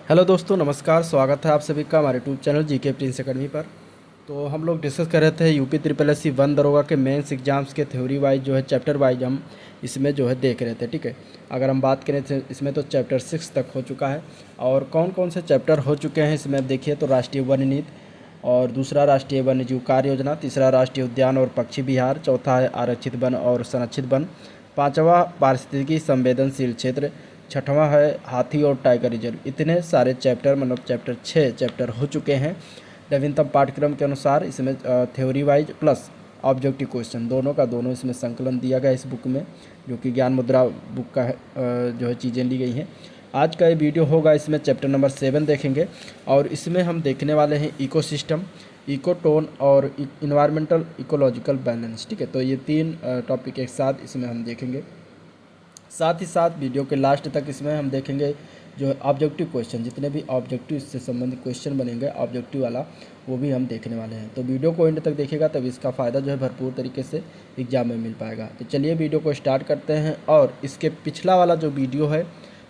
Hello दोस्तों, नमस्कार। स्वागत है आप सभी का हमारे YouTube channel GK Prince academy पर। तो हम लोग डिस्कस कर रहे थे यूपी ट्रिपल एस सी 1 दरोगा के मेंस एग्जाम्स के थ्योरी वाइज जो है चैप्टर वाइज हम इसमें जो है देख रहे थे। ठीक है, अगर हम बात करें तो इसमें तो चैप्टर 6 तक हो चुका है। और कौन कौन से चैप्टर हो चुके हैं इसमें आप देखिए तो राष्ट्रीय वन नीति, और दूसरा राष्ट्रीय वन्य जीव कार्य योजना, तीसरा राष्ट्रीय उद्यान और पक्षी विहार, चौथा है आरक्षित वन और संरक्षित वन, पाँचवा पारिस्थितिकी संवेदनशील क्षेत्र, छठवां है हाथी और टाइगर रिजर्व। इतने सारे चैप्टर मतलब चैप्टर 6 चैप्टर हो चुके हैं नवीनतम पाठ्यक्रम के अनुसार। इसमें theory wise plus objective question दोनों का दोनों इसमें संकलन दिया गया इस बुक में, जो कि ज्ञान मुद्रा बुक का है, जो है चीज़ें ली गई हैं। आज का ये वीडियो होगा, इसमें चैप्टर नंबर 7 देखेंगे और इसमें हम देखने वाले हैं इकोसिस्टम, इकोटोन और इन्वायरमेंटल इकोलॉजिकल बैलेंस। ठीक है, तो ये तीन टॉपिक एक साथ इसमें हम देखेंगे। साथ ही साथ वीडियो के लास्ट तक इसमें हम देखेंगे जो ऑब्जेक्टिव क्वेश्चन, जितने भी ऑब्जेक्टिव से संबंधित क्वेश्चन बनेंगे ऑब्जेक्टिव वाला, वो भी हम देखने वाले हैं। तो वीडियो को एंड तक देखिएगा तब इसका फ़ायदा जो है भरपूर तरीके से एग्जाम में मिल पाएगा। तो चलिए वीडियो को स्टार्ट करते हैं। और इसके पिछला वाला जो वीडियो है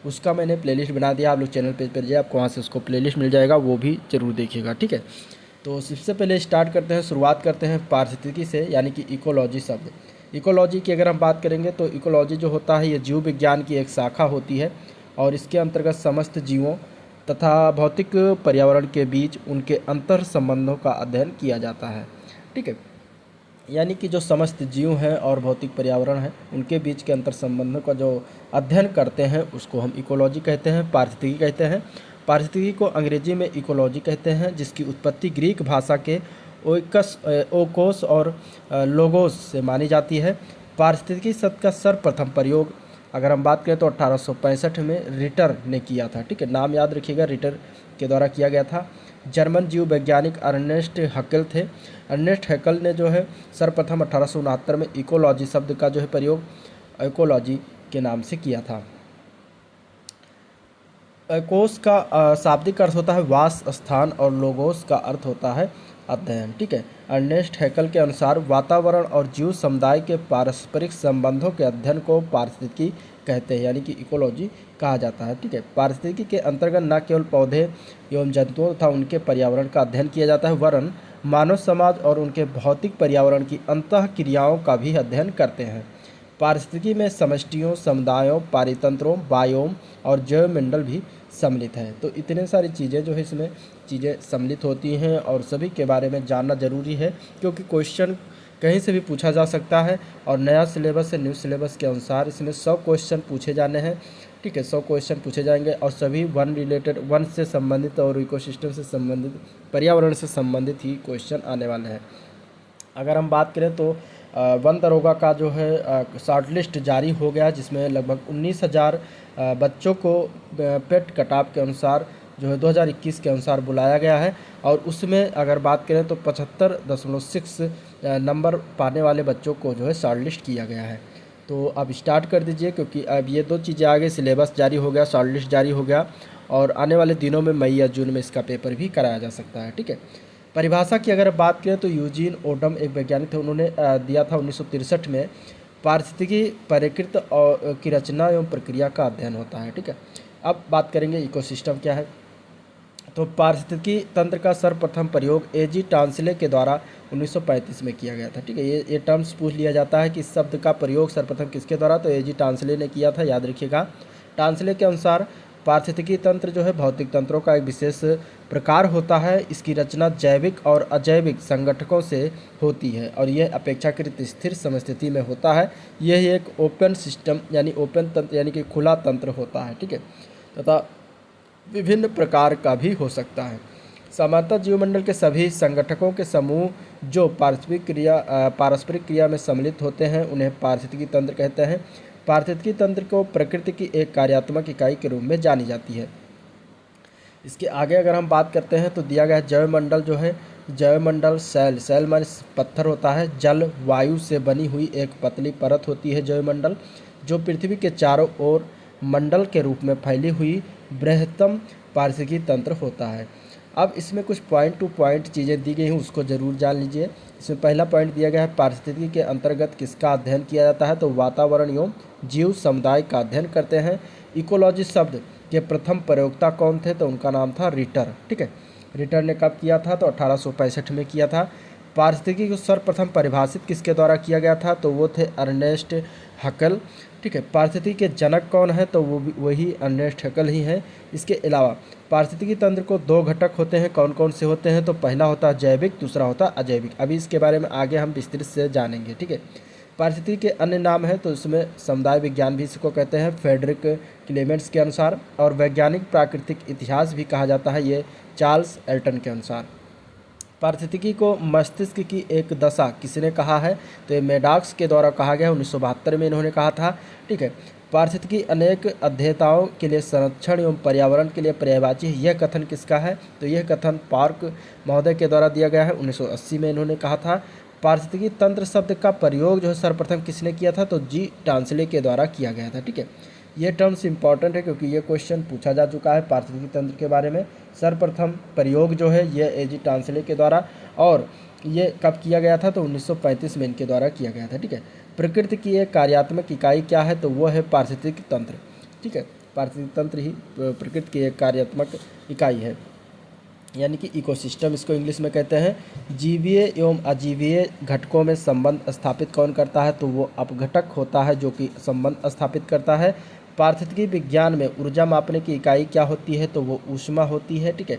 उसका मैंने प्लेलिस्ट बना दिया, आप लोग चैनल पेज पर जाइए, आपको वहाँ से उसको प्लेलिस्ट मिल जाएगा, वो भी ज़रूर देखिएगा। ठीक है, तो सबसे पहले स्टार्ट करते हैं, शुरुआत करते हैं पारिस्थितिकी से, यानी कि इकोलॉजी शब्द। इकोलॉजी की अगर हम बात करेंगे तो इकोलॉजी जो होता है ये जीव विज्ञान की एक शाखा होती है और इसके अंतर्गत समस्त जीवों तथा भौतिक पर्यावरण के बीच उनके अंतर संबंधों का अध्ययन किया जाता है। ठीक है, यानी कि जो समस्त जीव हैं और भौतिक पर्यावरण है उनके बीच के अंतर संबंधों का जो अध्ययन करते हैं उसको हम इकोलॉजी कहते हैं, पारिस्थितिकी कहते हैं। पारिस्थितिकी को अंग्रेजी में इकोलॉजी कहते हैं, जिसकी उत्पत्ति ग्रीक भाषा के ओकोस और लोगोस से मानी जाती है। पारिस्थितिकी शब्द का सर्वप्रथम प्रयोग अगर हम बात करें तो 1865 में रिटर ने किया था। ठीक है, नाम याद रखिएगा, रिटर के द्वारा किया गया था। जर्मन जीव वैज्ञानिक अर्नेस्ट हैकेल थे। अर्नेस्ट हैकेल ने जो है सर्वप्रथम 1869 में इकोलॉजी शब्द का जो है प्रयोग इकोलॉजी के नाम से किया था। कोस का शाब्दिक अर्थ होता है वास स्थान और लोगोस का अर्थ होता है अध्ययन। ठीक है, अर्नेस्ट हैकेल के अनुसार वातावरण और जीव समुदाय के पारस्परिक संबंधों के अध्ययन को पारिस्थितिकी कहते हैं, यानी कि इकोलॉजी कहा जाता है। ठीक है, पारिस्थितिकी के अंतर्गत न केवल पौधे एवं जंतुओं तथा उनके पर्यावरण का अध्ययन किया जाता है, वरन मानव समाज और उनके भौतिक पर्यावरण की अंतः क्रियाओं का भी अध्ययन करते हैं। पारिस्थितिकी में समष्टियों, समुदायों, पारितंत्रों, बायोम और जैवमंडल भी सम्मिलित है। तो इतने सारी चीज़ें जो है इसमें चीज़ें सम्मिलित होती हैं और सभी के बारे में जानना ज़रूरी है, क्योंकि क्वेश्चन कहीं से भी पूछा जा सकता है और नया सिलेबस से न्यू सिलेबस के अनुसार इसमें 100 क्वेश्चन पूछे जाने हैं। ठीक है, 100 क्वेश्चन पूछे जाएंगे और सभी वन रिलेटेड, वन से संबंधित और इकोसिस्टम से संबंधित, पर्यावरण से संबंधित ही क्वेश्चन आने वाले हैं। अगर हम बात करें तो वन दरोगा का जो है शॉर्ट लिस्ट जारी हो गया, जिसमें लगभग 19,000 बच्चों को पेट कटाव के अनुसार जो है 2021 के अनुसार बुलाया गया है। और उसमें अगर बात करें तो 75.6 नंबर पाने वाले बच्चों को जो है शॉर्ट लिस्ट किया गया है। तो अब स्टार्ट कर दीजिए, क्योंकि अब ये दो चीज़ें आगे, सिलेबस जारी हो गया, शॉर्ट लिस्ट जारी हो गया और आने वाले दिनों में मई या जून में इसका पेपर भी कराया जा सकता है। ठीक है, परिभाषा की अगर बात करें तो यूजीन ओडम एक वैज्ञानिक थे, उन्होंने दिया था 1963 में, पारिस्थितिकी प्रकृति और की रचना एवं प्रक्रिया का अध्ययन होता है। ठीक है, अब बात करेंगे इकोसिस्टम क्या है। तो पारिस्थितिकी तंत्र का सर्वप्रथम प्रयोग एजी टांसले के द्वारा 1935 में किया गया था। ठीक है, ये टर्म्स पूछ लिया जाता है कि इस शब्द का प्रयोग सर्वप्रथम किसके द्वारा, तो एजी टांसले ने किया था, याद रखिएगा। टांसले के अनुसार पारिस्थितिकी तंत्र जो है भौतिक तंत्रों का एक विशेष प्रकार होता है। इसकी रचना जैविक और अजैविक संगठकों से होती है और यह अपेक्षाकृत स्थिर समस्थिति में होता है। यह एक ओपन सिस्टम यानी ओपन तंत्र यानी कि खुला तंत्र होता है। ठीक है, तथा विभिन्न प्रकार का भी हो सकता है। सामान्यतः जीवमंडल के सभी संगठकों के समूह जो पारस्परिक क्रिया में सम्मिलित होते हैं उन्हें पारिस्थितिकी तंत्र कहते हैं। पारिस्थितिकी तंत्र को प्रकृति की एक कार्यात्मक इकाई के रूप में जानी जाती है। इसके आगे अगर हम बात करते हैं तो दिया गया जैवमंडल जो है, जैवमंडल सेल माने पत्थर होता है, जल वायु से बनी हुई एक पतली परत होती है जैवमंडल, जो पृथ्वी के चारों ओर मंडल के रूप में फैली हुई बृहत्तम पारिस्थितिकी तंत्र होता है। अब इसमें कुछ पॉइंट टू पॉइंट चीज़ें दी गई हैं, उसको ज़रूर जान लीजिए। इसमें पहला पॉइंट दिया गया है पारिस्थितिकी के अंतर्गत किसका अध्ययन किया जाता है, तो वातावरण एवं जीव समुदाय का अध्ययन करते हैं। इकोलॉजी शब्द के प्रथम प्रयोक्ता कौन थे? तो उनका नाम था रिटर। ठीक है, रिटर ने कब किया था? तो 1865 में किया था। पारिस्थितिकी को सर्वप्रथम परिभाषित किसके द्वारा किया गया था? तो वो थे अर्नेस्ट हकल। ठीक है, पारिस्थितिकी के जनक कौन है? तो वही अर्नेस्ट हकल ही हैं। इसके अलावा पारिस्थितिकी तंत्र को दो घटक होते हैं, कौन कौन से होते हैं? तो पहला होता है जैविक, दूसरा होता है अजैविक। अभी इसके बारे में आगे हम विस्तृत से जानेंगे। ठीक है, पारिस्थितिकी के अन्य नाम हैं, तो इसमें समुदाय विज्ञान भी इसको कहते हैं फ्रेडरिक क्लेमेंट्स के अनुसार, और वैज्ञानिक प्राकृतिक इतिहास भी कहा जाता है ये चार्ल्स एल्टन के अनुसार। पारिस्थितिकी को मस्तिष्क की एक दशा किसने कहा है? तो ये मेडॉक्स के द्वारा कहा गया, 1972 में इन्होंने कहा था। ठीक है, पारिस्थितिकी अनेक अध्येताओं के लिए संरक्षण एवं पर्यावरण के लिए पर्यायवाची है, यह कथन किसका है? तो यह कथन पार्क महोदय के द्वारा दिया गया है, 1980 में इन्होंने कहा था। पारिस्थितिकी तंत्र शब्द का प्रयोग जो है सर्वप्रथम किसने किया था? तो जी टांसले के द्वारा किया गया था। ठीक है, ये टर्म्स इंपॉर्टेंट है क्योंकि ये क्वेश्चन पूछा जा चुका है पारिस्थितिकी तंत्र के बारे में। सर्वप्रथम प्रयोग जो है ये एजी टांसले के द्वारा, और ये कब किया गया था? तो 1935 में इनके द्वारा किया गया था। ठीक है, प्रकृति की एक कार्यात्मक इकाई क्या है? तो वो है पारिस्थितिकी तंत्र। ठीक है, पारिस्थितिकी तंत्र ही प्रकृति की एक कार्यात्मक इकाई है, यानी कि इकोसिस्टम इसको इंग्लिश में कहते हैं। जीवीय एवं अजीवीय घटकों में संबंध स्थापित कौन करता है? तो वो अपघटक होता है जो कि संबंध स्थापित करता है। पारिस्थितिकी विज्ञान में ऊर्जा मापने की इकाई क्या होती है? तो वो ऊष्मा होती है। ठीक है,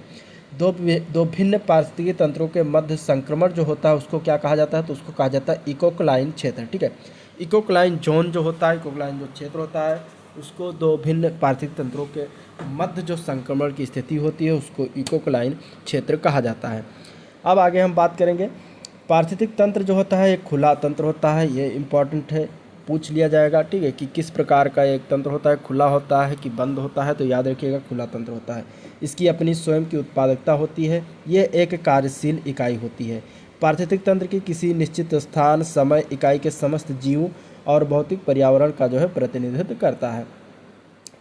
दो भिन्न पारिस्थितिकी तंत्रों के मध्य संक्रमण जो होता है उसको क्या कहा जाता है? तो उसको कहा जाता है इकोक्लाइन क्षेत्र। ठीक है, इकोक्लाइन जोन जो होता है, इकोक्लाइन जो क्षेत्र होता है, उसको दो भिन्न पारिस्थितिक तंत्रों के मध्य जो संक्रमण की स्थिति होती है उसको इकोक्लाइन क्षेत्र कहा जाता है। अब आगे हम बात करेंगे, पारिस्थितिक तंत्र जो होता है एक खुला तंत्र होता है, ये इम्पॉर्टेंट है, पूछ लिया जाएगा। ठीक है, कि किस प्रकार का एक तंत्र होता है, खुला होता है कि बंद होता है? तो याद रखिएगा खुला तंत्र होता है। इसकी अपनी स्वयं की उत्पादकता होती है, ये एक कार्यशील इकाई होती है। पारिस्थितिक तंत्र की किसी निश्चित स्थान समय इकाई के समस्त जीव और भौतिक पर्यावरण का जो है प्रतिनिधित्व करता है।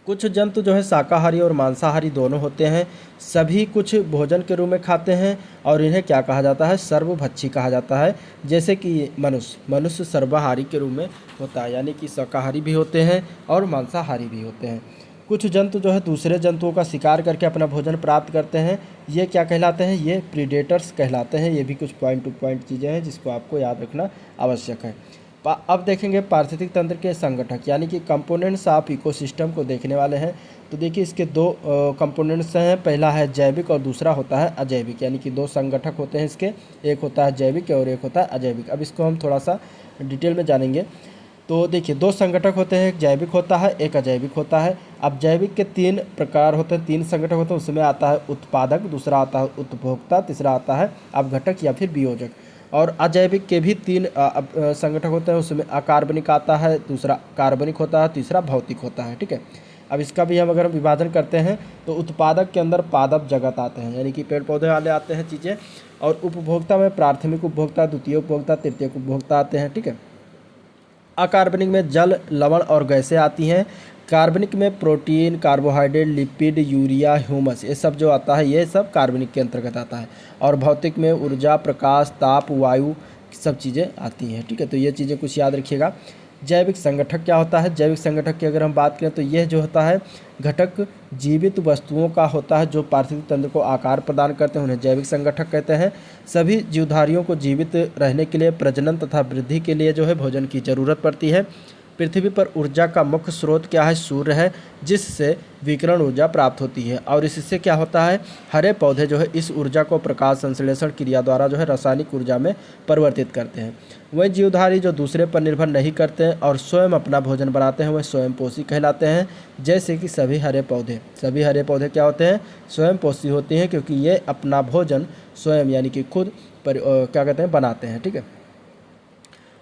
कुछ जंतु जो है शाकाहारी और मांसाहारी दोनों होते हैं, सभी कुछ भोजन के रूप में खाते हैं और इन्हें क्या कहा जाता है? सर्वभक्षी कहा जाता है। जैसे कि मनुष्य सर्वाहारी के रूप में होता है, यानी कि शाकाहारी भी होते हैं और मांसाहारी भी होते हैं। कुछ जंतु जो है दूसरे जंतुओं का शिकार करके अपना भोजन प्राप्त करते हैं, ये क्या कहलाते हैं? ये प्रीडेटर्स कहलाते हैं। ये भी कुछ पॉइंट टू पॉइंट चीज़ें हैं जिसको आपको याद रखना आवश्यक है। अब देखेंगे पारिस्थितिक तंत्र के संगठक यानी कि कंपोनेंट्स ऑफ इकोसिस्टम को देखने वाले हैं। तो देखिए इसके दो कंपोनेंट्स हैं, पहला है जैविक और दूसरा होता है अजैविक, यानी कि दो संगठक होते हैं इसके, एक होता है जैविक और एक होता है अजैविक। अब इसको हम थोड़ा सा डिटेल में जानेंगे। तो देखिए दो संगठक होते हैं, एक जैविक होता है एक अजैविक होता है। अब जैविक के तीन प्रकार होते हैं, तीन संगठक होते हैं, उसमें आता है उत्पादक, दूसरा आता है उपभोक्ता, तीसरा आता है अपघटक या फिर वियोजक। और अजैविक के भी तीन संगठक होते हैं, उसमें अकार्बनिक आता है, दूसरा कार्बनिक होता है, तीसरा भौतिक होता है। ठीक है, अब इसका भी हम अगर विभाजन करते हैं तो उत्पादक के अंदर पादप जगत आते हैं, यानी कि पेड़ पौधे वाले आते हैं चीज़ें, और उपभोक्ता में प्राथमिक उपभोक्ता, द्वितीय उपभोक्ता, तृतीय उपभोक्ता आते हैं। ठीक है, अकार्बनिक में जल, लवण और गैसें आती हैं। कार्बनिक में protein, carbohydrate, lipid, urea, humus, ये सब जो आता है ये सब कार्बनिक के अंतर्गत आता है। और भौतिक में ऊर्जा, प्रकाश, ताप, वायु सब चीज़ें आती हैं। ठीक है, तो ये चीज़ें कुछ याद रखिएगा। जैविक संगठक क्या होता है? जैविक संगठक की अगर हम बात करें तो यह जो होता है घटक जीवित वस्तुओं का होता है जो पारिस्थितिक तंत्र को आकार प्रदान करते हैं, उन्हें जैविक संगठक कहते हैं। सभी जीवधारियों को जीवित रहने के लिए, प्रजनन तथा वृद्धि के लिए जो है भोजन की ज़रूरत पड़ती है। पृथ्वी पर ऊर्जा का मुख्य स्रोत क्या है? सूर्य है, जिससे विकिरण ऊर्जा प्राप्त होती है। और इससे क्या होता है? हरे पौधे जो है इस ऊर्जा को प्रकाश संश्लेषण क्रिया द्वारा जो है रासायनिक ऊर्जा में परिवर्तित करते हैं। वही जीवधारी जो दूसरे पर निर्भर नहीं करते हैं और स्वयं अपना भोजन बनाते हैं वह स्वयं पोषी कहलाते हैं। जैसे कि सभी हरे पौधे क्या होते हैं? स्वयं पोषी होते हैं, क्योंकि ये अपना भोजन स्वयं यानी कि खुद क्या कहते हैं बनाते हैं। ठीक है,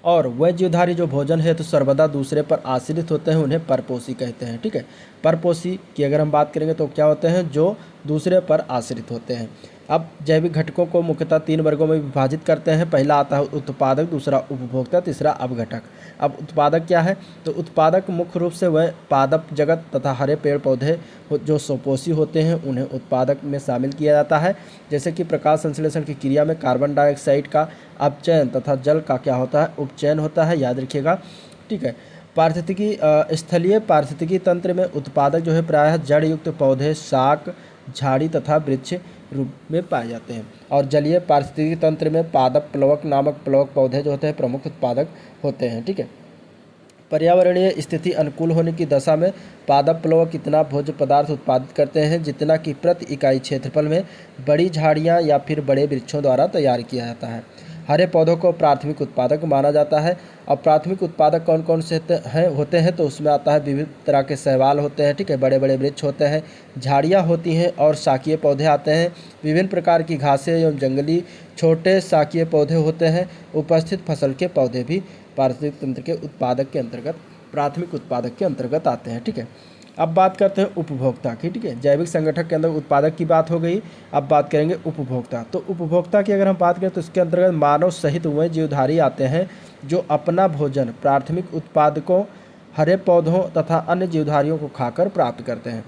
और वह जीवधारी जो भोजन है तो सर्वदा दूसरे पर आश्रित होते हैं, उन्हें परपोषी कहते हैं। ठीक है, परपोषी की अगर हम बात करेंगे तो क्या होते हैं? जो दूसरे पर आश्रित होते हैं। अब जैविक घटकों को मुख्यतः तीन वर्गों में विभाजित करते हैं। पहला आता है उत्पादक, दूसरा उपभोक्ता, तीसरा अपघटक। अब उत्पादक क्या है? तो उत्पादक मुख्य रूप से वह पादप जगत तथा हरे पेड़ पौधे जो स्वपोषी होते हैं उन्हें उत्पादक में शामिल किया जाता है। जैसे कि प्रकाश संश्लेषण की क्रिया में कार्बन डाइऑक्साइड का अपचयन तथा जल का क्या होता है? उपचयन होता है, याद रखिएगा। ठीक है, पारिस्थितिकी स्थलीय पारिस्थितिकी तंत्र में उत्पादक जो है प्रायः जड़ युक्त पौधे, शाक, झाड़ी तथा वृक्ष रूप में पाए जाते हैं। और जलीय पारिस्थितिकी तंत्र में पादप प्लवक नामक प्लवक पौधे जो होते हैं प्रमुख उत्पादक होते हैं। ठीक है। पर्यावरणीय स्थिति अनुकूल होने की दशा में पादप प्लवक इतना भोज्य पदार्थ उत्पादित करते हैं जितना कि प्रति इकाई क्षेत्रफल में बड़ी झाड़ियाँ या फिर बड़े वृक्षों द्वारा तैयार किया जाता है। हरे पौधों को प्राथमिक उत्पादक माना जाता है। अब प्राथमिक उत्पादक कौन कौन से होते हैं तो उसमें आता है विविध तरह के शैवाल होते हैं। ठीक है। बड़े बड़े वृक्ष होते हैं, झाड़ियाँ होती हैं और शाकीय पौधे आते हैं। विभिन्न प्रकार की घासें एवं जंगली छोटे शाकीय पौधे होते हैं। उपस्थित फसल के पौधे भी पारिस्थितिक तंत्र के उत्पादक के अंतर्गत प्राथमिक उत्पादक के अंतर्गत आते हैं। ठीक है। अब बात करते हैं उपभोक्ता की। ठीक है। जैविक संगठक के अंदर उत्पादक की बात हो गई। अब बात करेंगे उपभोक्ता। तो उपभोक्ता की अगर हम बात करें तो इसके अंतर्गत मानव सहित वह जीवधारी आते हैं जो अपना भोजन प्राथमिक उत्पादकों, हरे पौधों तथा अन्य जीवधारियों को खाकर प्राप्त करते हैं।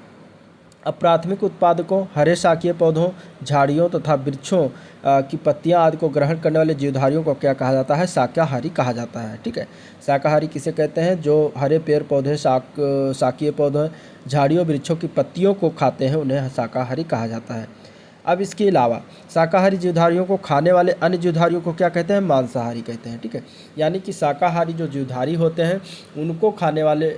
अब प्राथमिक उत्पादकों, हरे शाकीय पौधों, झाड़ियों तथा वृक्षों की पत्तियां आदि को ग्रहण करने वाले जीवधारियों को क्या कहा जाता है? शाकाहारी कहा जाता है। ठीक है। शाकाहारी किसे कहते हैं? जो हरे पेड़ पौधे, शाकीय पौधे, झाड़ियों वृक्षों की पत्तियों को खाते हैं उन्हें शाकाहारी कहा जाता है। अब इसके अलावा शाकाहारी जीवधारियों को खाने वाले अन्य जीवधारियों को क्या कहते हैं? मांसाहारी कहते हैं। ठीक है। यानी कि शाकाहारी जो जीवधारी होते हैं उनको खाने वाले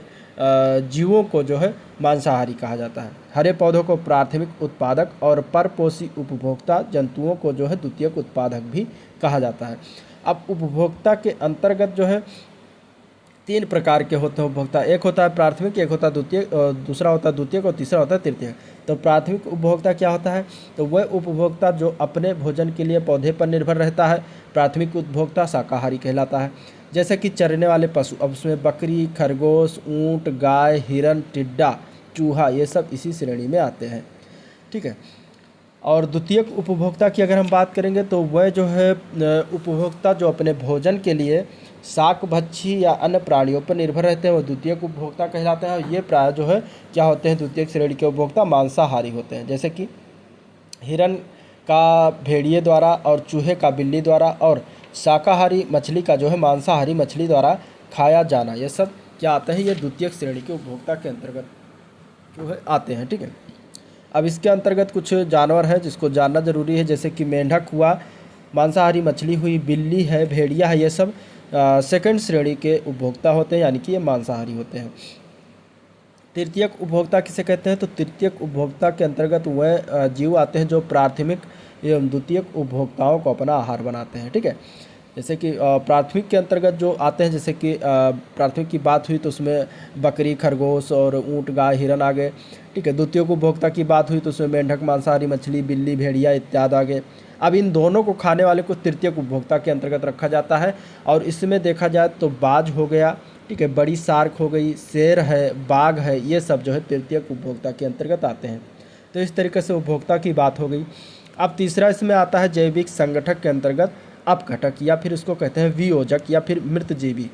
जीवों को जो है मांसाहारी कहा जाता है। हरे पौधों को प्राथमिक उत्पादक और परपोषी उपभोक्ता जंतुओं को जो है द्वितीयक उत्पादक भी कहा जाता है। अब उपभोक्ता के अंतर्गत जो है 3 प्रकार के होते हैं उपभोक्ता। एक होता है प्राथमिक, एक होता है द्वितीयक, दूसरा होता है द्वितीयक और तीसरा होता है तृतीयक। तो प्राथमिक उपभोक्ता क्या होता है? तो वह उपभोक्ता जो अपने भोजन के लिए पौधे पर निर्भर रहता है, प्राथमिक उपभोक्ता शाकाहारी कहलाता है। जैसे कि चरने वाले पशु, अब उसमें बकरी, खरगोश, ऊँट, गाय, हिरन, टिड्डा, चूहा, ये सब इसी श्रेणी में आते हैं। ठीक है। और द्वितीयक उपभोक्ता की अगर हम बात करेंगे तो वह जो है उपभोक्ता जो अपने भोजन के लिए शाक भक्षी या अन्य प्राणियों पर निर्भर रहते हैं, वो द्वितीयक उपभोक्ता कहलाते हैं। और ये प्राय जो है क्या होते हैं? द्वितीयक श्रेणी के उपभोक्ता मांसाहारी होते हैं। जैसे कि हिरन का भेड़िए द्वारा और चूहे का बिल्ली द्वारा और शाकाहारी मछली का जो है मांसाहारी मछली द्वारा खाया जाना, ये सब क्या आते हैं? ये द्वितीयक श्रेणी के उपभोक्ता के अंतर्गत जो है आते हैं। ठीक है। अब इसके अंतर्गत कुछ जानवर हैं जिसको जानना जरूरी है, जैसे कि मेंढक हुआ, मांसाहारी मछली हुई, बिल्ली है, भेड़िया है, ये सब सेकंड श्रेणी के उपभोक्ता होते हैं, यानी कि ये मांसाहारी होते हैं। तृतीयक उपभोक्ता किसे कहते हैं? तो तृतीयक उपभोक्ता के अंतर्गत वह जीव आते हैं जो प्राथमिक एवं द्वितीयक उपभोक्ताओं को अपना आहार बनाते हैं। ठीक है। जैसे कि प्राथमिक के अंतर्गत जो आते हैं, जैसे कि प्राथमिक की बात हुई तो उसमें बकरी, खरगोश और ऊँट, गाय, हिरन आ गए। ठीक है। द्वितीयक उपभोक्ता की बात हुई तो उसमें मेंढक, मांसाहारी मछली, बिल्ली, भेड़िया इत्यादि आ गए। अब इन दोनों को खाने वाले को तृतीयक उपभोक्ता के अंतर्गत रखा जाता है। और इसमें देखा जाए तो बाज हो गया, ठीक है, बड़ी शार्क हो गई, शेर है, बाघ है, ये सब जो है तृतीयक उपभोक्ता के अंतर्गत आते हैं। तो इस तरीके से उपभोक्ता की बात हो गई। अब तीसरा इसमें आता है जैविक संगठक के अंतर्गत अपघटक, या फिर इसको कहते हैं वियोजक या फिर मृतजीवी।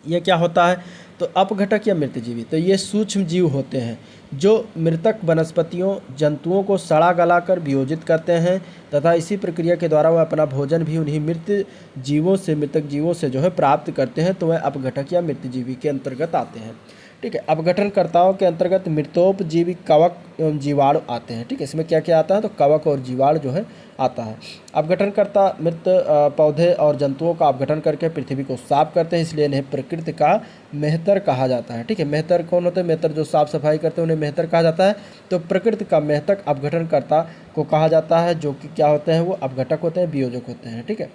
ये क्या होता है? तो अपघटक या मृतजीवी, तो ये सूक्ष्म जीव होते हैं जो मृतक वनस्पतियों, जंतुओं को सड़ा गलाकर वियोजित करते हैं तथा इसी प्रक्रिया के द्वारा वह अपना भोजन भी उन्हीं मृतक जीवों से जो है प्राप्त करते हैं। तो वह अपघटक या मृतजीवी के अंतर्गत आते हैं। ठीक है। अपघटनकर्ताओं के अंतर्गत मृतोपजीवी कवक एवं जीवाणु आते हैं। ठीक है। इसमें क्या क्या आता है? तो कवक और जीवाणु जो है आता है। अपघटनकर्ता मृत पौधे और जंतुओं का अपघटन करके पृथ्वी को साफ करते हैं, इसलिए इन्हें प्रकृति का मेहतर कहा जाता है। ठीक है। मेहतर कौन होते हैं? मेहतर जो साफ सफाई करते हैं उन्हें मेहतर कहा जाता है। तो प्रकृति का मेहतक अपघटनकर्ता को कहा जाता है, जो कि क्या होते हैं? वो अपघटक होते हैं, वियोजक होते हैं। ठीक है।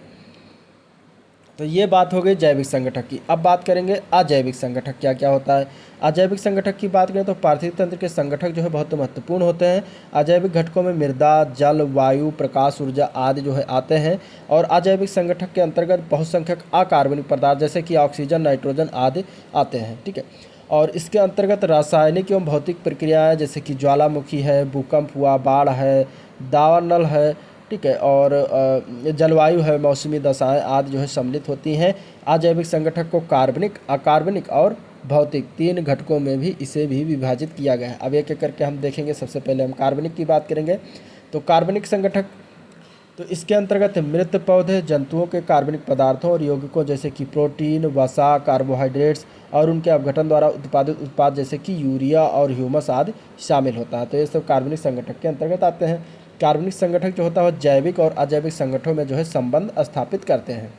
तो ये बात हो गई जैविक संगठक की। अब बात करेंगे अजैविक संगठक क्या क्या होता है। अजैविक संगठक की बात करें तो पारिस्थितिक तंत्र के संगठक जो है बहुत महत्वपूर्ण होते हैं। अजैविक घटकों में मृदा, जल, वायु, प्रकाश ऊर्जा आदि जो है आते हैं। और अजैविक संगठक के अंतर्गत बहुसंख्यक अकार्बनिक पदार्थ जैसे कि ऑक्सीजन, नाइट्रोजन आदि आते हैं। ठीक है। और इसके अंतर्गत रासायनिक एवं भौतिक प्रक्रियाएँ जैसे कि ज्वालामुखी है, भूकंप हुआ, बाढ़ है, दावानल है, ठीक है, और जलवायु है, मौसमी दशाएं आदि जो है सम्मिलित होती हैं। अजैविक संगठक को कार्बनिक, अकार्बनिक और भौतिक 3 घटकों में भी इसे भी विभाजित किया गया है। अब एक एक करके हम देखेंगे। सबसे पहले हम कार्बनिक की बात करेंगे। तो कार्बनिक संगठक तो इसके अंतर्गत मृत पौधे जंतुओं के कार्बनिक पदार्थों और यौगिकों जैसे कि प्रोटीन, वसा, कार्बोहाइड्रेट्स और उनके अपघटन द्वारा उत्पादित उत्पाद जैसे कि यूरिया और ह्यूमस आदि शामिल होता है। तो ये सब कार्बनिक संगठक के अंतर्गत आते हैं। कार्बनिक संगठक जो होता है वह जैविक और अजैविक संगठनों में जो है संबंध स्थापित करते हैं।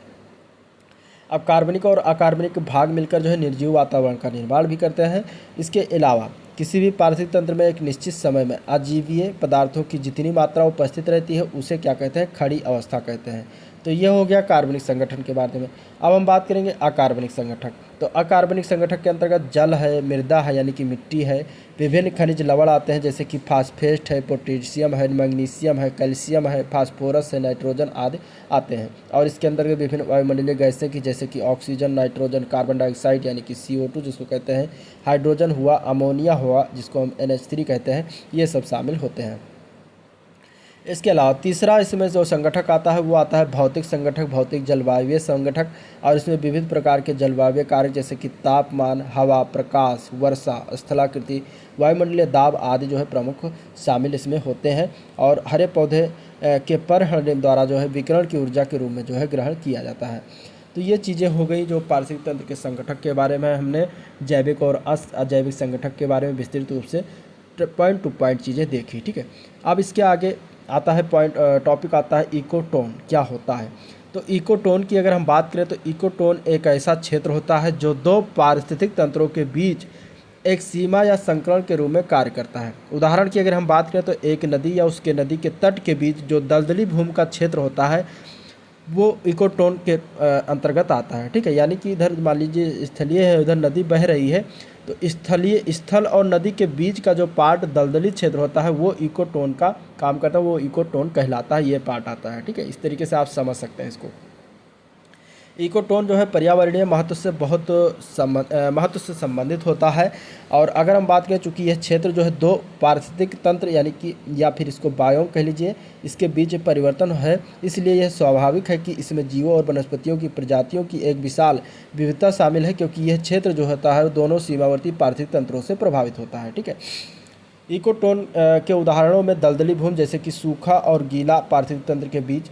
अब कार्बनिक और अकार्बनिक भाग मिलकर जो है निर्जीव वातावरण का निर्माण भी करते हैं। इसके अलावा किसी भी पारिस्थितिक तंत्र में एक निश्चित समय में अजीवीय पदार्थों की जितनी मात्रा उपस्थित रहती है उसे क्या कहते हैं, खड़ी अवस्था कहते हैं। तो ये हो गया कार्बनिक संगठन के बारे में। अब हम बात करेंगे अकार्बनिक संगठक। तो अकार्बनिक संगठक के अंतर्गत जल है, मृदा है यानी कि मिट्टी है, विभिन्न खनिज लवण आते हैं जैसे कि फास्फेट है, पोटेशियम है, मैग्नीशियम है, कैल्शियम है, फास्फोरस है, नाइट्रोजन आदि आते हैं। और इसके अंतर्गत विभिन्न वायुमंडलीय गैसें की जैसे कि ऑक्सीजन, नाइट्रोजन, कार्बन डाइऑक्साइड यानी कि CO2 जिसको कहते हैं, हाइड्रोजन हुआ, अमोनिया हुआ जिसको हम NH3 कहते हैं, ये सब शामिल होते हैं। इसके अलावा तीसरा इसमें जो संगठक आता है वो आता है भौतिक संगठक, भौतिक जलवायु संगठक। और इसमें विविध प्रकार के जलवायु कारक जैसे कि तापमान, हवा, प्रकाश, वर्षा, स्थलाकृति, वायुमंडलीय दाब आदि जो है प्रमुख शामिल इसमें होते हैं। और हरे पौधे के परहणने द्वारा जो है विकिरण की ऊर्जा के रूप में जो है ग्रहण किया जाता है। तो ये चीज़ें हो गई जो पारिस्थितिक तंत्र के संगठक के बारे में हमने जैविक और अजैविक संगठक के बारे में विस्तृत रूप से पॉइंट टू पॉइंट चीज़ें देखी। ठीक है, अब इसके आगे आता है टॉपिक आता है इकोटोन क्या होता है। तो इकोटोन की अगर हम बात करें तो इकोटोन एक ऐसा क्षेत्र होता है जो दो पारिस्थितिक तंत्रों के बीच एक सीमा या संकलन के रूप में कार्य करता है। उदाहरण की अगर हम बात करें तो एक नदी या उसके नदी के तट के बीच जो दलदली भूमि का क्षेत्र होता है वो इकोटोन के अंतर्गत आता है। ठीक है, यानी कि इधर मान लीजिए स्थलीय है, उधर नदी बह रही है, तो स्थल और नदी के बीच का जो पार्ट दलदली क्षेत्र होता है वो इकोटोन का काम करता है, वो इकोटोन कहलाता है, ये पार्ट आता है। ठीक है, इस तरीके से आप समझ सकते हैं इसको। इकोटोन जो है पर्यावरणीय महत्व से संबंधित होता है। और अगर हम बात करें, चूँकि यह क्षेत्र जो है दो पारिस्थितिक तंत्र यानी कि या फिर इसको बायोम कह लीजिए, इसके बीच परिवर्तन है, इसलिए यह स्वाभाविक है कि इसमें जीवों और वनस्पतियों की प्रजातियों की एक विशाल विविधता शामिल है, क्योंकि यह क्षेत्र जो होता है दोनों सीमावर्ती पारिस्थितिक तंत्रों से प्रभावित होता है। ठीक है, इकोटोन के उदाहरणों में दलदली भूमि जैसे कि सूखा और गीला पारिस्थितिक तंत्र के बीच,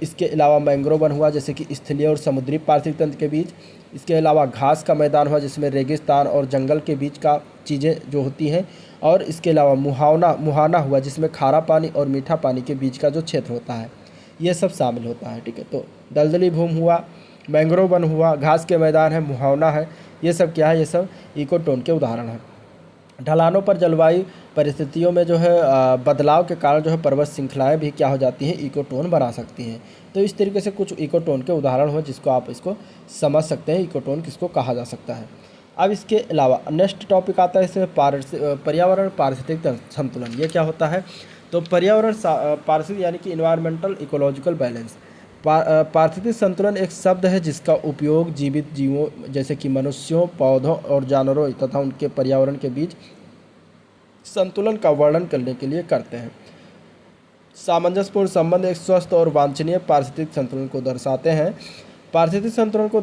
इसके अलावा मैंग्रोव वन हुआ जैसे कि स्थलीय और समुद्री पारिस्थितिक तंत्र के बीच, इसके अलावा घास का मैदान हुआ जिसमें रेगिस्तान और जंगल के बीच का चीज़ें जो होती हैं, और इसके अलावा मुहाना हुआ जिसमें खारा पानी और मीठा पानी के बीच का जो क्षेत्र होता है, ये सब शामिल होता है। ठीक है, तो दलदली भूमि हुआ, मैंग्रोव वन हुआ, घास के मैदान है, मुहावना है, ये सब क्या है, ये सब इकोटोन के उदाहरण हैं। ढलानों पर जलवायु परिस्थितियों में जो है बदलाव के कारण जो है पर्वत श्रृंखलाएं भी क्या हो जाती हैं, इकोटोन बना सकती हैं। तो इस तरीके से कुछ इकोटोन के उदाहरण हो जिसको आप इसको समझ सकते हैं, इकोटोन किसको कहा जा सकता है। अब इसके अलावा नेक्स्ट टॉपिक आता है इसमें पर्यावरण पारिस्थितिक संतुलन। ये क्या होता है, तो पर्यावरण पारिस्थितिक यानी कि इन्वायरमेंटल इकोलॉजिकल बैलेंस। पारिस्थितिक संतुलन एक शब्द है जिसका उपयोग जीवित जीवों जैसे कि मनुष्यों, पौधों और जानवरों तथा उनके पर्यावरण के बीच संतुलन का वर्णन करने के लिए करते हैं। सामंजस्यपूर्ण संबंध एक स्वस्थ और वांछनीय पारिस्थितिक संतुलन को दर्शाते हैं। पारिस्थितिक संतुलन को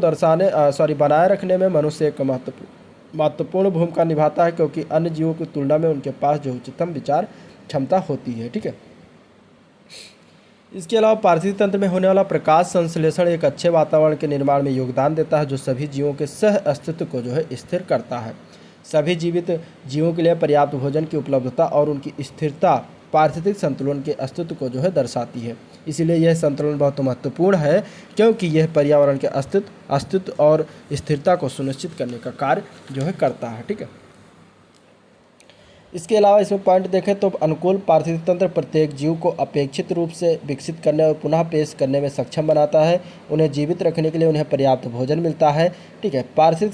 बनाए रखने में मनुष्य एक महत्वपूर्ण भूमिका निभाता है, क्योंकि अन्य जीवों की तुलना में उनके पास जो उच्चतम विचार क्षमता होती है। ठीक है, इसके अलावा पारिस्थितिक तंत्र में होने वाला प्रकाश संश्लेषण एक अच्छे वातावरण के निर्माण में योगदान देता है, जो सभी जीवों के सह अस्तित्व को जो है स्थिर करता है। सभी जीवित जीवों के लिए पर्याप्त भोजन की उपलब्धता और उनकी स्थिरता पारिस्थितिक संतुलन के अस्तित्व को जो है दर्शाती है। इसीलिए यह संतुलन बहुत महत्वपूर्ण है, क्योंकि यह पर्यावरण के अस्तित्व और स्थिरता को सुनिश्चित करने का कार्य जो है करता है। ठीक है, इसके अलावा इसमें पॉइंट देखें तो अनुकूल पारिस्थितिक तंत्र प्रत्येक जीव को अपेक्षित रूप से विकसित करने और पुनः पेश करने में सक्षम बनाता है। उन्हें जीवित रखने के लिए उन्हें पर्याप्त भोजन मिलता है। ठीक है, पारिस्थितिक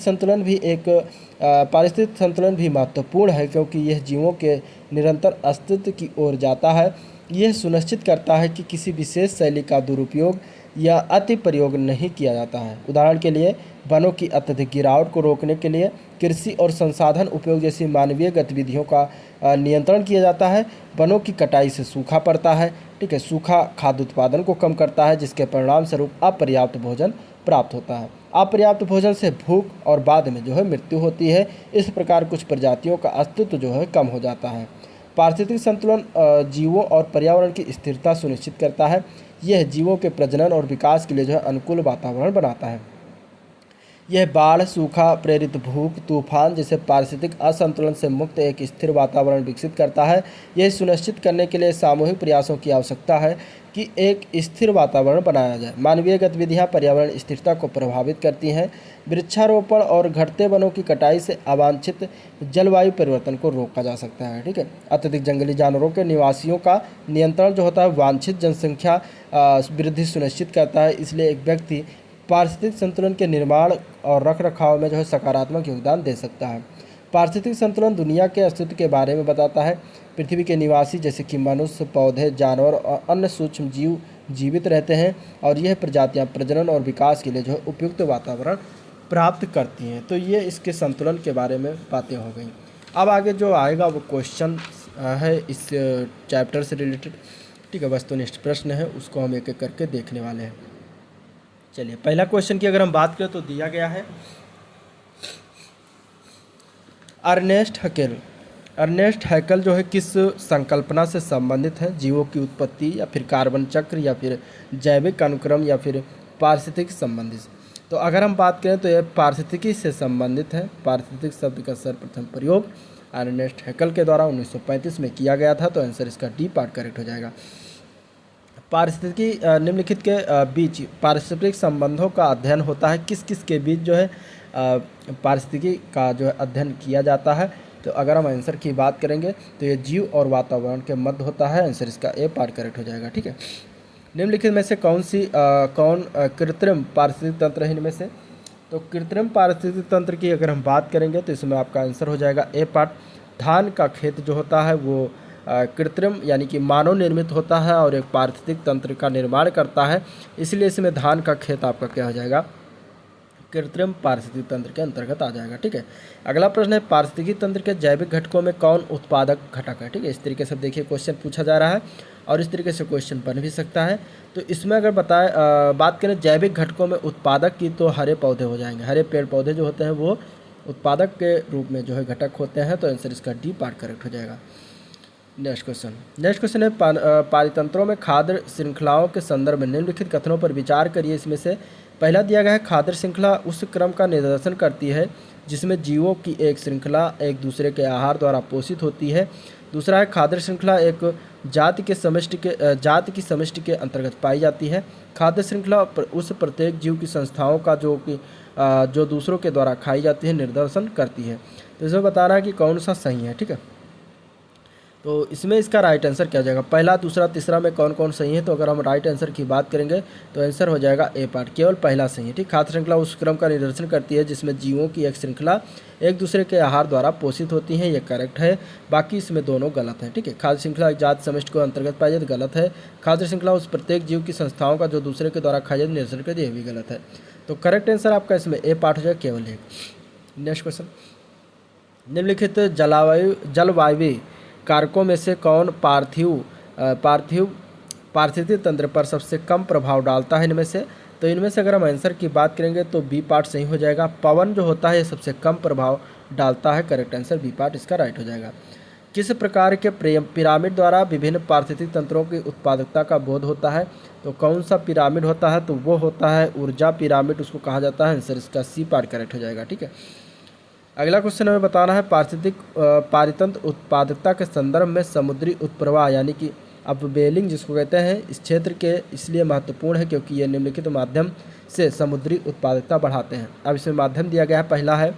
संतुलन भी महत्वपूर्ण है, क्योंकि यह जीवों के निरंतर अस्तित्व की ओर जाता है। यह सुनिश्चित करता है कि किसी विशेष शैली का दुरुपयोग या अति प्रयोग नहीं किया जाता है। उदाहरण के लिए वनों की अत्यधिक गिरावट को रोकने के लिए कृषि और संसाधन उपयोग जैसी मानवीय गतिविधियों का नियंत्रण किया जाता है। वनों की कटाई से सूखा पड़ता है। ठीक है, सूखा खाद्य उत्पादन को कम करता है, जिसके परिणाम स्वरूप अपर्याप्त भोजन प्राप्त होता है। अपर्याप्त भोजन से भूख और बाद में जो है मृत्यु होती है। इस प्रकार कुछ प्रजातियों का अस्तित्व जो है कम हो जाता है। पारिस्थितिक संतुलन जीवों और पर्यावरण की स्थिरता सुनिश्चित करता है। यह जीवों के प्रजनन और विकास के लिए जो है अनुकूल वातावरण बनाता है। यह बाढ़, सूखा, प्रेरित भूख, तूफान जैसे पारिस्थितिक असंतुलन से मुक्त एक स्थिर वातावरण विकसित करता है। यह सुनिश्चित करने के लिए सामूहिक प्रयासों की आवश्यकता है कि एक स्थिर वातावरण बनाया जाए। मानवीय गतिविधियां पर्यावरण स्थिरता को प्रभावित करती हैं। वृक्षारोपण और घटते वनों की कटाई से अवांछित जलवायु परिवर्तन को रोका जा सकता है। ठीक है, अत्यधिक जंगली जानवरों के निवासियों का नियंत्रण जो होता है वांछित जनसंख्या वृद्धि सुनिश्चित करता है। इसलिए एक व्यक्ति पारिस्थितिक संतुलन के निर्माण और रखरखाव में जो है सकारात्मक योगदान दे सकता है। पारिस्थितिक संतुलन दुनिया के अस्तित्व के बारे में बताता है। पृथ्वी के निवासी जैसे कि मनुष्य, पौधे, जानवर और अन्य सूक्ष्म जीव जीवित रहते हैं और यह प्रजातियां प्रजनन और विकास के लिए जो है उपयुक्त वातावरण प्राप्त करती हैं। तो ये इसके संतुलन के बारे में बातें हो गई। अब आगे जो आएगा वो क्वेश्चन है इस चैप्टर से रिलेटेड। ठीक है, वस्तुनिष्ठ प्रश्न है, उसको हम एक एक करके देखने वाले हैं। चलिए, पहला क्वेश्चन की अगर हम बात करें तो दिया गया है अर्नेस्ट हैकेल। अर्नेस्ट हैकेल जो है किस संकल्पना से संबंधित है? जीवों की उत्पत्ति या फिर कार्बन चक्र या फिर जैविक अनुक्रम या फिर पारिस्थितिक संबंधित? तो अगर हम बात करें तो यह पारिस्थितिकी से संबंधित है। पारिस्थितिक शब्द का सर्वप्रथम प्रयोग अर्नेस्ट हैकेल के द्वारा 1935 में किया गया था। तो आंसर इसका डी पार्ट करेक्ट हो जाएगा। पारिस्थितिकी निम्नलिखित के बीच पारिस्थितिक संबंधों का अध्ययन होता है। किस किस के बीच जो है पारिस्थितिकी का जो है अध्ययन किया जाता है? तो अगर हम आंसर की बात करेंगे तो ये जीव और वातावरण के मध्य होता है। आंसर इसका ए पार्ट करेक्ट हो जाएगा। ठीक है, निम्नलिखित में से कौन कृत्रिम पारिस्थितिक तंत्र है इनमें से? तो कृत्रिम पारिस्थितिक तंत्र की अगर हम बात करेंगे तो इसमें आपका आंसर हो जाएगा ए पार्ट। धान का खेत जो होता है वो कृत्रिम यानी कि मानव निर्मित होता है और एक पारिस्थितिक तंत्र का निर्माण करता है, इसलिए इसमें धान का खेत आपका क्या हो जाएगा? कृत्रिम पारिस्थितिक तंत्र के अंतर्गत आ जाएगा। ठीक है, अगला प्रश्न है पारिस्थितिकी तंत्र के जैविक घटकों में कौन उत्पादक घटक है? ठीक है, इस तरीके से देखिए क्वेश्चन पूछा जा रहा है और इस तरीके से क्वेश्चन बन भी सकता है। तो इसमें अगर बात करें जैविक घटकों में उत्पादक की तो हरे पौधे हो जाएंगे। हरे पेड़ पौधे जो होते हैं वो उत्पादक के रूप में जो है घटक होते हैं। तो आंसर इसका डी पार्ट करेक्ट हो जाएगा। नेक्स्ट क्वेश्चन है पारितंत्रों में खाद्य श्रृंखलाओं के संदर्भ में निम्नलिखित कथनों पर विचार करिए। इसमें से पहला दिया गया है खाद्य श्रृंखला उस क्रम का निर्देशन करती है जिसमें जीवों की एक श्रृंखला एक दूसरे के आहार द्वारा पोषित होती है। दूसरा है खाद्य श्रृंखला एक जाति की समष्टि के अंतर्गत पाई जाती है। खाद्य श्रृंखला उस प्रत्येक जीव की संस्थाओं का जो दूसरों के द्वारा खाई जाती है निर्देशन करती है। तो इसमें बताना है कि कौन सा सही है। ठीक है, तो इसमें इसका राइट आंसर क्या हो जाएगा? पहला, दूसरा, तीसरा में कौन कौन सही है? तो अगर हम राइट आंसर की बात करेंगे तो आंसर हो जाएगा ए पार्ट, केवल पहला सही है। ठीक, खाद्य श्रृंखला उस क्रम का निर्देशन करती है जिसमें जीवों की एक श्रृंखला एक दूसरे के आहार द्वारा पोषित होती है, ये करेक्ट है। बाकी इसमें दोनों गलत है। ठीक है, खाद्य श्रृंखला एक जाति समष्टि को अंतर्गत पाई जाती, गलत है। खाद्य श्रृंखला उस प्रत्येक जीव की संस्थाओं का जो दूसरे के द्वारा खाई जाती निर्देशन करती है, ये भी गलत है। तो करेक्ट आंसर आपका इसमें ए पार्ट हो जाएगा, केवल एक। नेक्स्ट क्वेश्चन, निम्नलिखित जलवायु कारकों में से कौन पारिस्थितिक तंत्र पर सबसे कम प्रभाव डालता है इनमें से? तो इनमें से अगर हम आंसर की बात करेंगे तो बी पार्ट सही हो जाएगा। पवन जो होता है ये सबसे कम प्रभाव डालता है। करेक्ट आंसर बी पार्ट इसका राइट हो जाएगा। किस प्रकार के पिरामिड द्वारा विभिन्न पारिस्थितिक तंत्रों की उत्पादकता का बोध होता है? तो कौन सा पिरामिड होता है? तो वो होता है ऊर्जा पिरामिड, उसको कहा जाता है। आंसर इसका सी पार्ट करेक्ट हो जाएगा। ठीक है, अगला क्वेश्चन हमें बताना है पारितंत्र उत्पादकता के संदर्भ में समुद्री उत्प्रवाह यानी कि अपवेलिंग जिसको कहते हैं इस क्षेत्र के इसलिए महत्वपूर्ण है क्योंकि ये निम्नलिखित माध्यम से समुद्री उत्पादकता बढ़ाते हैं। अब इसमें माध्यम दिया गया है, पहला है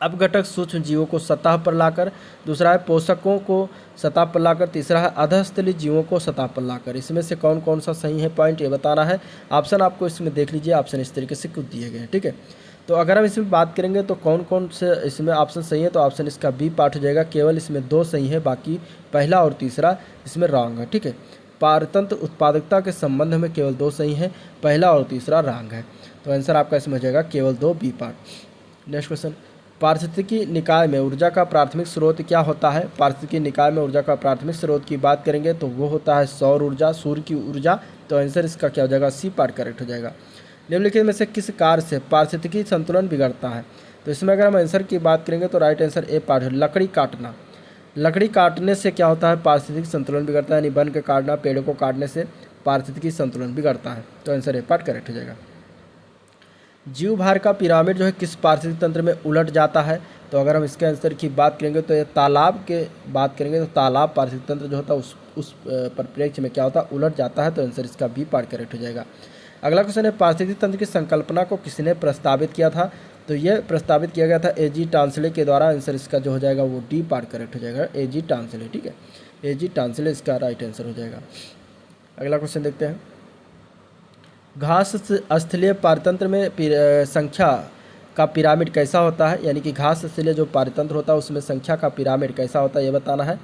अपघटक सूक्ष्म जीवों को सतह पर लाकर, दूसरा है पोषकों को सतह पर लाकर, तीसरा है अधस्थली जीवों को सतह पर लाकर। इसमें से कौन कौन सा सही है पॉइंट ये बताना है। ऑप्शन आपको इसमें देख लीजिए, ऑप्शन इस तरीके से कुछ दिए गए हैं। ठीक है, तो अगर हम इसमें बात करेंगे तो कौन कौन से इसमें ऑप्शन सही है? तो ऑप्शन इसका बी पार्ट हो जाएगा। केवल इसमें दो सही है, बाकी पहला और तीसरा इसमें रॉन्ग है। ठीक है, पारतंत्र उत्पादकता के संबंध में केवल दो सही है, पहला और तीसरा रॉन्ग है। तो आंसर आपका इसमें हो जाएगा केवल दो, बी पार्ट। नेक्स्ट क्वेश्चन, पारिस्थितिकी निकाय में ऊर्जा का प्राथमिक स्रोत क्या होता है? पारिस्थितिकी निकाय में ऊर्जा का प्राथमिक स्रोत की बात करेंगे तो वो होता है सौर ऊर्जा, सूर्य की ऊर्जा। तो आंसर इसका क्या हो जाएगा? सी पार्ट करेक्ट हो जाएगा। निम्नलिखित में से किस कार्य से पारिस्थितिकी संतुलन बिगड़ता है? तो इसमें अगर हम आंसर की बात करेंगे तो राइट आंसर ए पार्ट है, लकड़ी काटना। लकड़ी काटने से क्या होता है? पारिस्थितिक संतुलन बिगड़ता है, यानी वन के काटना, पेड़ों को काटने से पारिस्थितिकी संतुलन बिगड़ता है। तो आंसर ए पार्ट करेक्ट हो जाएगा। जीव भार का पिरामिड जो है किस पारिस्थितिक तंत्र में उलट जाता है? तो अगर हम इसके आंसर की बात करेंगे तो ये तालाब के बात करेंगे तो तालाब पारिस्थितिक तंत्र जो होता है उस परिप्रेक्ष्य में क्या होता है, उलट जाता है। तो आंसर इसका बी पार्ट करेक्ट हो जाएगा। अगला क्वेश्चन है पारिस्थितिक तंत्र की संकल्पना को किसने प्रस्तावित किया था? तो ये प्रस्तावित किया गया था ए.जी. टांसले के द्वारा। आंसर इसका जो हो जाएगा वो डी पार्ट करेक्ट हो जाएगा, ए.जी. टांसले। ठीक है, ए.जी. टांसले इसका राइट आंसर हो जाएगा। अगला क्वेश्चन देखते हैं। घास स्थलीय पारतंत्र में संख्या का पिरामिड कैसा होता है? यानी कि घास स्थलीय जो पारतंत्र होता है उसमें संख्या का पिरामिड कैसा होता है ये बताना है।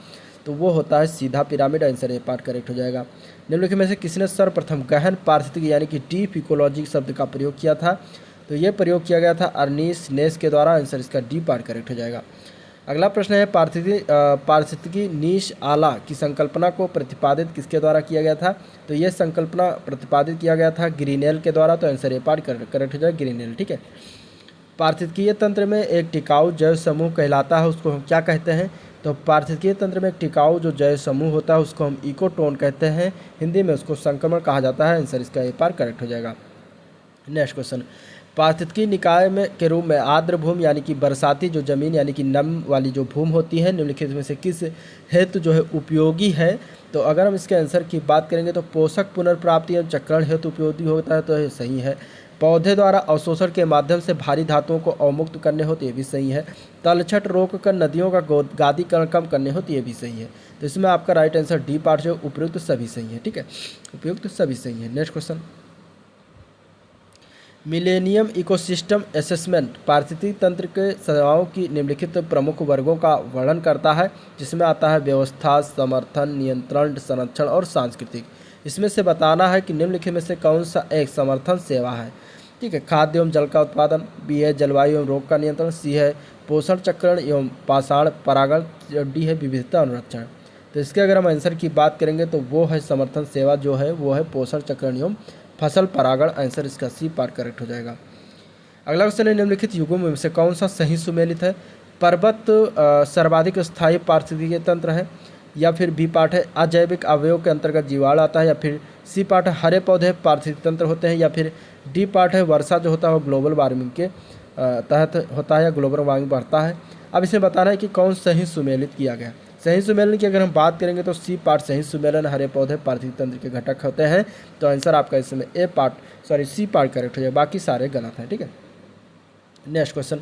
तो वो होता है सीधा pyramid. Answer A part correct हो जाएगा। निम्नलिखित में से किसने सर्वप्रथम गहन पारिस्थितिकी यानी कि डीप इकोलॉजी शब्द का प्रयोग किया था? तो ये प्रयोग किया गया था अर्नीस्ट नेस के द्वारा। आंसर इसका डी पार्ट करेक्ट हो जाएगा। अगला प्रश्न है पारिस्थितिकी नीश आला की संकल्पना को प्रतिपादित किसके द्वारा किया गया था? तो ये संकल्पना प्रतिपादित किया गया था ग्रीनेल के द्वारा। तो आंसर ए पार्ट करेक्ट हो जाएगा, ग्रीनेल। ठीक है, पारिस्थितिकीय तंत्र में एक टिकाऊ जैव समूह कहलाता है, उसको हम क्या कहते हैं? तो पारिस्थितिकीय तंत्र में एक टिकाऊ जो जैव समूह होता है उसको हम इकोटोन कहते हैं, हिंदी में उसको संक्रमण कहा जाता है। आंसर इसका ए पार्ट करेक्ट हो जाएगा। नेक्स्ट क्वेश्चन, पारिस्थितिकीय निकाय में के रूप में आर्द्र भूमि यानी कि बरसाती जो जमीन यानी कि नम वाली जो भूमि होती है निम्नलिखित में से किस हेतु जो है उपयोगी है? तो अगर हम इसके आंसर की बात करेंगे तो पोषक पुनर्प्राप्ति एवं चक्रण हेतु उपयोगी होता है। तो ये सही है। पौधे द्वारा अवशोषण के माध्यम से भारी धातुओं को अवमुक्त करने होती है, भी सही है। तलछट रोक कर नदियों का गादीकरण कम करने होती है, भी सही है। तो इसमें आपका राइट आंसर डी पार्ट जो उपयुक्त सभी सही है। ठीक है, उपयुक्त सभी सही है। Next question, millennium ecosystem assessment पारिस्थितिकी तंत्र के सेवाओं की निम्नलिखित प्रमुख वर्गों का वर्णन करता है, जिसमें आता है व्यवस्था, समर्थन, नियंत्रण, संरक्षण और सांस्कृतिक। इसमें से बताना है कि निम्नलिखित में से कौन सा एक समर्थन सेवा है। ठीक है, खाद्य एवं जल का उत्पादन, बी है जलवायु एवं रोग का नियंत्रण, सी है पोषण चक्रण एवं पाषाण परागण, डी है विविधता अनुरक्षण। तो इसके अगर हम आंसर की बात करेंगे तो वो है समर्थन सेवा जो है वो है पोषण चक्रण एवं फसल परागण। आंसर इसका सी पार्ट करेक्ट हो जाएगा। अगला क्वेश्चन है निम्नलिखित युगों में से कौन सा सही सुमेलित है? पर्वत सर्वाधिक स्थायी पारिस्थितिकीय तंत्र है, या फिर बी पार्ट है अजैविक अवयव के अंतर्गत जीवाणु आता है, या फिर सी पार्ट है हरे पौधे पारिस्थितिक तंत्र होते हैं, या फिर डी पार्ट है वर्षा जो होता है वो ग्लोबल वार्मिंग के तहत होता है या ग्लोबल वार्मिंग बढ़ता है। अब इसमें बताना है कि कौन सही सुमेलित किया गया। सही सुमेलन की अगर हम बात करेंगे तो सी पार्ट सही सुमेलन हरे पौधे पारिस्थितिक तंत्र के घटक होते हैं। तो आंसर आपका इसमें सी पार्ट करेक्ट हो जाए, बाकी सारे गलत हैं। ठीक है, नेक्स्ट क्वेश्चन,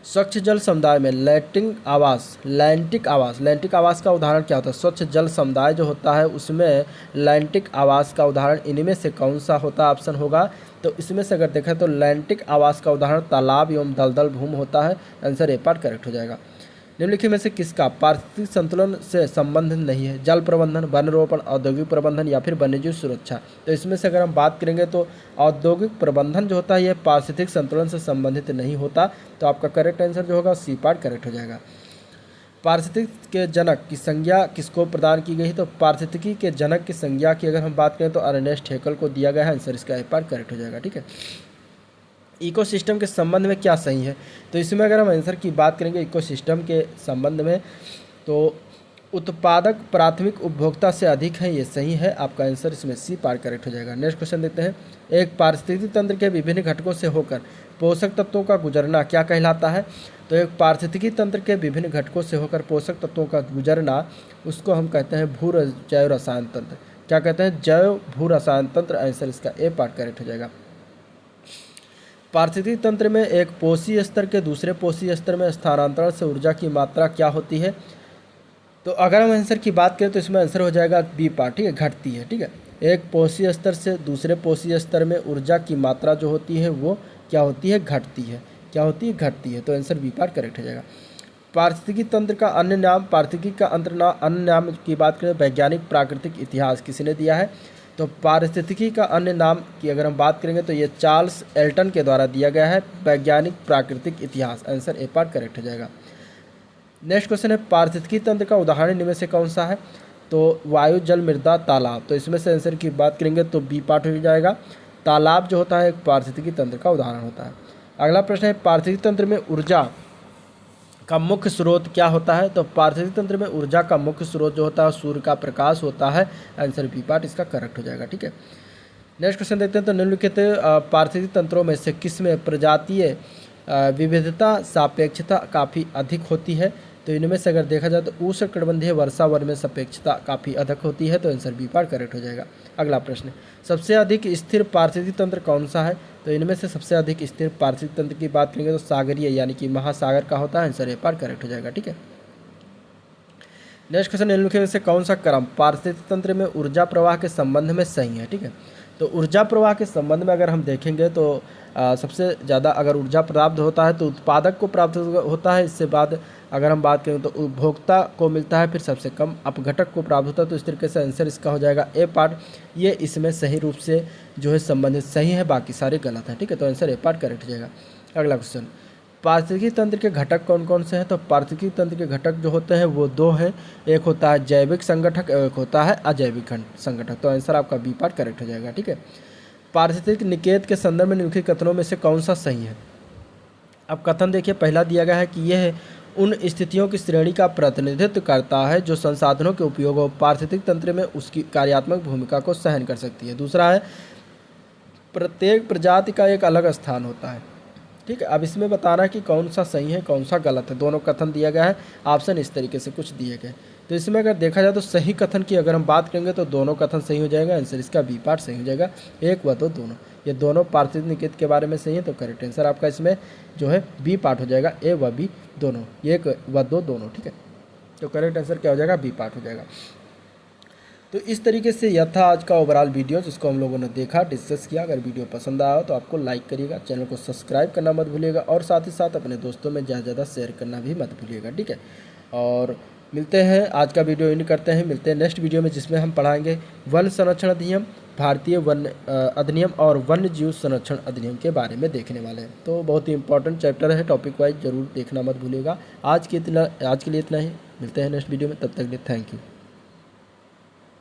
स्वच्छ जल समुदाय में लैंटिक आवास का उदाहरण क्या होता है? स्वच्छ जल समुदाय जो होता है उसमें लैंटिक आवास का उदाहरण इनमें से कौन सा होता है? ऑप्शन होगा तो इसमें से अगर देखें तो लैंटिक आवास का उदाहरण तालाब एवं दलदल भूमि होता है। आंसर ए पार्ट करेक्ट हो जाएगा। निम्नलिखित में से किसका पारिस्थितिक संतुलन से संबंध नहीं है? जल प्रबंधन, वन रोपण, औद्योगिक प्रबंधन या फिर वन्यजीव सुरक्षा। तो इसमें से अगर हम बात करेंगे तो औद्योगिक प्रबंधन जो होता है यह पारिस्थितिक संतुलन से संबंधित नहीं होता। तो आपका करेक्ट आंसर जो होगा सी पार्ट करेक्ट हो जाएगा। पारिस्थितिकी के जनक की संज्ञा किसको प्रदान की गई? तो पारिस्थितिकी के जनक की संज्ञा की अगर हम बात करें तो अर्नेस्ट हैकल को दिया गया है। आंसर इसका ए पार्ट करेक्ट हो जाएगा। ठीक है, इकोसिस्टम के संबंध में क्या सही है? तो इसमें अगर हम आंसर की बात करेंगे इकोसिस्टम के संबंध में तो उत्पादक प्राथमिक उपभोक्ता से अधिक है, ये सही है। आपका आंसर इसमें सी पार्ट करेक्ट हो जाएगा। नेक्स्ट क्वेश्चन देखते हैं, एक पारिस्थितिक तंत्र के विभिन्न घटकों से होकर पोषक तत्वों का गुजरना क्या कहलाता है? तो एक पारिस्थितिकी तंत्र के विभिन्न घटकों से होकर पोषक तत्वों का गुजरना उसको हम कहते हैं भू जैव रसायन तंत्र। क्या कहते हैं? जैव भू रसायन तंत्र। आंसर इसका ए पार्ट करेक्ट हो जाएगा। पारिस्थितिकी तंत्र में एक पोषी स्तर के दूसरे पोषी स्तर में स्थानांतरण से ऊर्जा की मात्रा क्या होती है? तो अगर हम आंसर की बात करें तो इसमें आंसर हो जाएगा बी पार्ट। ठीक है, घटती है। ठीक है, एक पोषी स्तर से दूसरे पोषी स्तर में ऊर्जा की मात्रा जो होती है वो क्या होती है? घटती है। क्या होती है? घटती है। तो आंसर बी पार्ट करेक्ट हो जाएगा। पारिस्थितिकी तंत्र का अन्य नाम, पारिस्थितिकी का अन्य नाम की बात करें वैज्ञानिक प्राकृतिक इतिहास किसने दिया है? तो पारिस्थितिकी का अन्य नाम की अगर हम बात करेंगे तो ये चार्ल्स एल्टन के द्वारा दिया गया है, वैज्ञानिक प्राकृतिक इतिहास। आंसर ए पार्ट करेक्ट हो जाएगा। नेक्स्ट क्वेश्चन है, पारिस्थितिकी तंत्र का उदाहरण इनमें से कौन सा है? तो वायु, जल, मृदा, तालाब। तो इसमें से आंसर की बात करेंगे तो बी पार्ट हो जाएगा। तालाब जो होता है एक पारिस्थितिकी तंत्र का उदाहरण होता है। अगला प्रश्न है, पारिस्थितिकी तंत्र में ऊर्जा का मुख्य स्रोत क्या होता है? तो पारिस्थितिक तंत्र में ऊर्जा का मुख्य स्रोत जो होता है सूर्य का प्रकाश होता है। आंसर बी पार्ट इसका करेक्ट हो जाएगा। ठीक है, नेक्स्ट क्वेश्चन देखते हैं। तो निम्नलिखित पारिस्थितिक तंत्रों में से किसमें प्रजातीय विविधता सापेक्षता काफ़ी अधिक होती है? तो इनमें से अगर देखा जाए तो उष्णकटिबंधीय वर्षा वन में सापेक्षता काफ़ी अधिक होती है। तो आंसर बी पार्ट करेक्ट हो जाएगा। अगला प्रश्न, सबसे अधिक स्थिर पारिस्थितिक तंत्र कौन सा है? तो इनमें से सबसे अधिक स्थिर पारिस्थितिक तंत्र की बात करेंगे तो सागरीय यानी कि महासागर का होता है। आंसर ए पार्ट करेक्ट हो जाएगा। ठीक है, नेक्स्ट क्वेश्चन, निम्नलिखित में से कौन सा क्रम पारिस्थितिक तंत्र में ऊर्जा प्रवाह के संबंध में सही है? ठीक है, तो ऊर्जा प्रवाह के संबंध में अगर हम देखेंगे तो सबसे ज़्यादा अगर ऊर्जा प्राप्त होता है तो उत्पादक को प्राप्त होता है। इससे बाद अगर हम बात करें तो उपभोक्ता को मिलता है, फिर सबसे कम अपघटक को प्राप्त होता है। तो इस तरीके से आंसर इसका हो जाएगा ए पार्ट। ये इसमें सही रूप से जो है संबंधित सही है, बाकी सारे गलत हैं। ठीक है, तो आंसर ए पार्ट करेक्ट हो जाएगा। अगला क्वेश्चन, पारिस्थितिकी तंत्र के घटक कौन कौन से हैं? तो पारिस्थितिकी तंत्र के घटक जो होते हैं वो दो हैं, एक होता है जैविक संगठक, एक होता है अजैविक संगठक। तो आंसर आपका बी पार्ट करेक्ट हो जाएगा। ठीक है, पारिस्थितिक निकेत के संदर्भ में निम्नलिखित कथनों में से कौन सा सही है? अब कथन देखिए, पहला दिया गया है कि यह उन स्थितियों की श्रेणी का प्रतिनिधित्व करता है जो संसाधनों के उपयोग और पारिस्थितिक तंत्र में उसकी कार्यात्मक भूमिका को सहन कर सकती है। दूसरा है प्रत्येक प्रजाति का एक अलग स्थान होता है। ठीक है, अब इसमें बताना है कि कौन सा सही है कौन सा गलत है। दोनों कथन दिया गया है, ऑप्शन इस तरीके से कुछ दिए गए। तो इसमें अगर देखा जाए तो सही कथन की अगर हम बात करेंगे तो दोनों कथन सही हो जाएगा। आंसर इसका बी पार्ट सही हो जाएगा। एक व दो दोनों, ये दोनों पारिस्थितिक निकेत के बारे में सही है। तो करेक्ट आंसर आपका इसमें जो है बी पार्ट हो जाएगा। ए व बी दोनों, एक व दो दोनों। ठीक है, तो करेक्ट आंसर क्या हो जाएगा? बी पार्ट हो जाएगा। तो इस तरीके से यह था आज का ओवरऑल वीडियो जिसको हम लोगों ने देखा, डिस्कस किया। अगर वीडियो पसंद आया हो तो आपको लाइक करिएगा, चैनल को सब्सक्राइब करना मत भूलिएगा और साथ ही साथ अपने दोस्तों में ज़्यादा ज़्यादा शेयर करना भी मत भूलिएगा। ठीक है, और मिलते हैं, आज का वीडियो इन करते हैं, मिलते हैं नेक्स्ट वीडियो में जिसमें हम पढ़ाएंगे वन संरक्षण अधिनियम, भारतीय वन अधिनियम और वन्य जीव संरक्षण अधिनियम के बारे में देखने वाले हैं। तो बहुत ही इंपॉर्टेंट चैप्टर है, टॉपिक वाइज जरूर देखना मत भूलिएगा। आज के लिए इतना ही, मिलते हैं नेक्स्ट वीडियो में, तब तक के लिए थैंक यू।